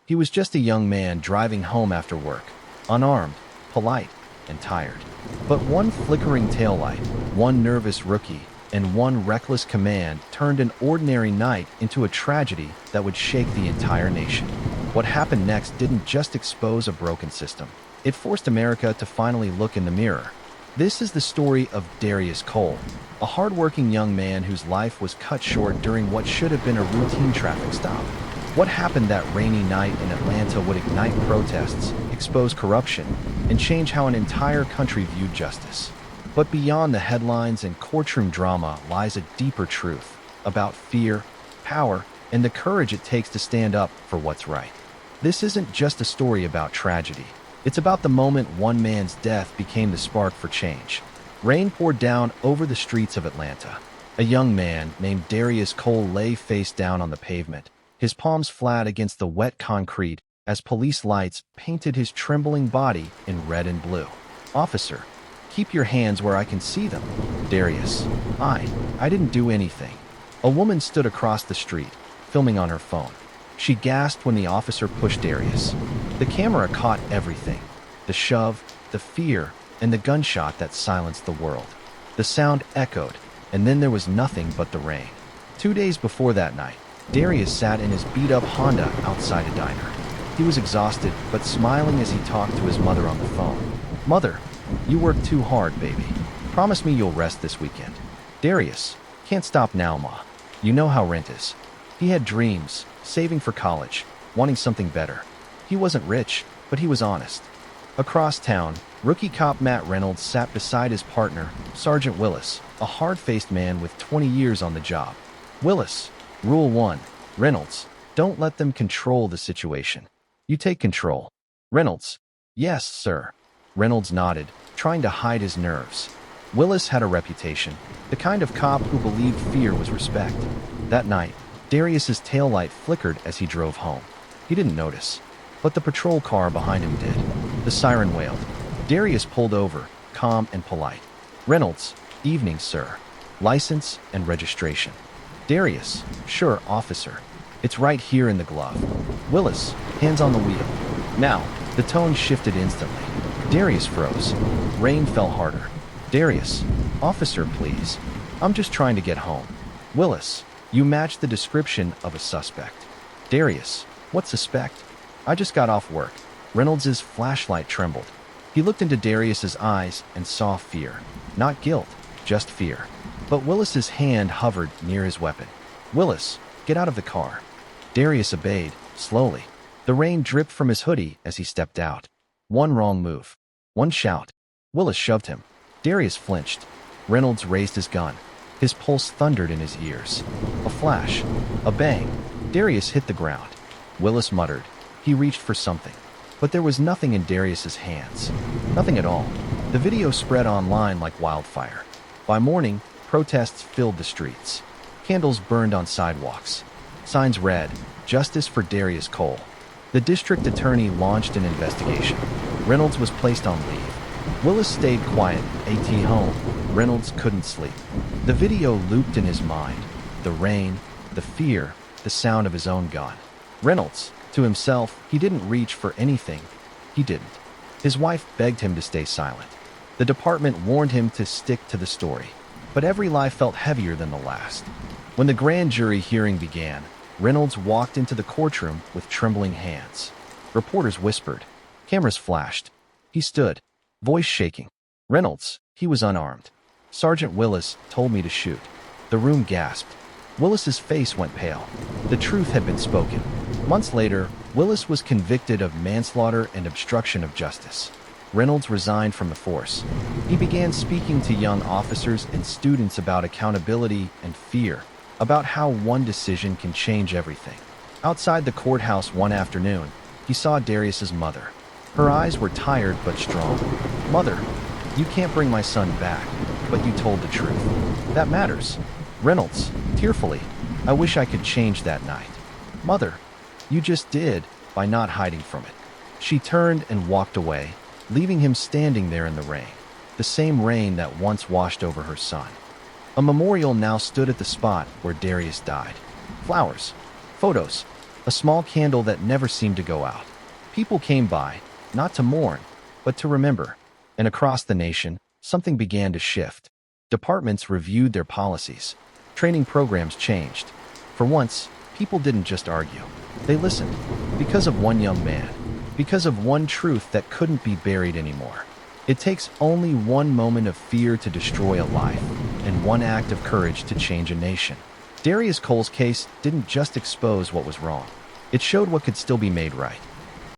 He was just a young man driving home after work, unarmed, polite, and tired. But one flickering taillight, one nervous rookie, and one reckless command turned an ordinary night into a tragedy that would shake the entire nation. What happened next didn't just expose a broken system. It forced America to finally look in the mirror. This is the story of Darius Cole, a hardworking young man whose life was cut short during what should have been a routine traffic stop. What happened that rainy night in Atlanta would ignite protests, expose corruption, and change how an entire country viewed justice. But beyond the headlines and courtroom drama lies a deeper truth about fear, power, and the courage it takes to stand up for what's right. This isn't just a story about tragedy. It's about the moment one man's death became the spark for change. Rain poured down over the streets of Atlanta. A young man named Darius Cole lay face down on the pavement, his palms flat against the wet concrete as police lights painted his trembling body in red and blue. "Officer, keep your hands where I can see them." "Darius, I didn't do anything." A woman stood across the street, filming on her phone. She gasped when the officer pushed Darius. The camera caught everything: the shove, the fear, and the gunshot that silenced the world. The sound echoed, and then there was nothing but the rain. 2 days before that night, Darius sat in his beat-up Honda outside a diner. He was exhausted, but smiling as he talked to his mother on the phone. "Mother, you work too hard, baby. Promise me you'll rest this weekend." "Darius, can't stop now, Ma. You know how rent is." He had dreams, saving for college, wanting something better. He wasn't rich, but he was honest. Across town, rookie cop Matt Reynolds sat beside his partner, Sergeant Willis, a hard-faced man with 20 years on the job. "Willis, Rule 1, Reynolds, don't let them control the situation. You take control." "Reynolds, yes, sir." Reynolds nodded, trying to hide his nerves. Willis had a reputation, the kind of cop who believed fear was respect. That night, Darius's taillight flickered as he drove home. He didn't notice, but the patrol car behind him did. The siren wailed. Darius pulled over, calm and polite. "Reynolds, evening, sir. License and registration." "Darius, sure, officer. It's right here in the glove." Willis, hands on the wheel. Now, the tone shifted instantly. Darius froze. Rain fell harder. "Darius, officer, please. I'm just trying to get home." "Willis, you match the description of a suspect." "Darius, what suspect?" "I just got off work." Reynolds's flashlight trembled. He looked into Darius's eyes and saw fear. Not guilt, just fear. But Willis's hand hovered near his weapon. "Willis, get out of the car." Darius obeyed, slowly. The rain dripped from his hoodie as he stepped out. One wrong move. One shout. Willis shoved him. Darius flinched. Reynolds raised his gun. His pulse thundered in his ears. A flash. A bang. Darius hit the ground. Willis muttered. He reached for something. But there was nothing in Darius's hands. Nothing at all. The video spread online like wildfire. By morning, protests filled the streets. Candles burned on sidewalks. Signs read, "Justice for Darius Cole." The district attorney launched an investigation. Reynolds was placed on leave. Willis stayed quiet, AT home. Reynolds couldn't sleep. The video looped in his mind. The rain, the fear, the sound of his own gun. Reynolds, to himself, he didn't reach for anything. He didn't. His wife begged him to stay silent. The department warned him to stick to the story. But every lie felt heavier than the last. When the grand jury hearing began, Reynolds walked into the courtroom with trembling hands. Reporters whispered. Cameras flashed. He stood, voice shaking. "Reynolds," he was unarmed. "Sergeant Willis told me to shoot." The room gasped. Willis's face went pale. The truth had been spoken. Months later, Willis was convicted of manslaughter and obstruction of justice. Reynolds resigned from the force. He began speaking to young officers and students about accountability and fear, about how one decision can change everything. Outside the courthouse one afternoon, he saw Darius's mother. Her eyes were tired but strong. "Mother, you can't bring my son back, but you told the truth. That matters." Reynolds, tearfully, "I wish I could change that night." "Mother, you just did, by not hiding from it." She turned and walked away, leaving him standing there in the rain, the same rain that once washed over her son. A memorial now stood at the spot where Darius died. Flowers, photos, a small candle that never seemed to go out. People came by, not to mourn, but to remember. And across the nation, something began to shift. Departments reviewed their policies. Training programs changed. For once, people didn't just argue. They listened. Because of one young man. Because of one truth that couldn't be buried anymore. It takes only one moment of fear to destroy a life, and one act of courage to change a nation. Darius Cole's case didn't just expose what was wrong. It showed what could still be made right.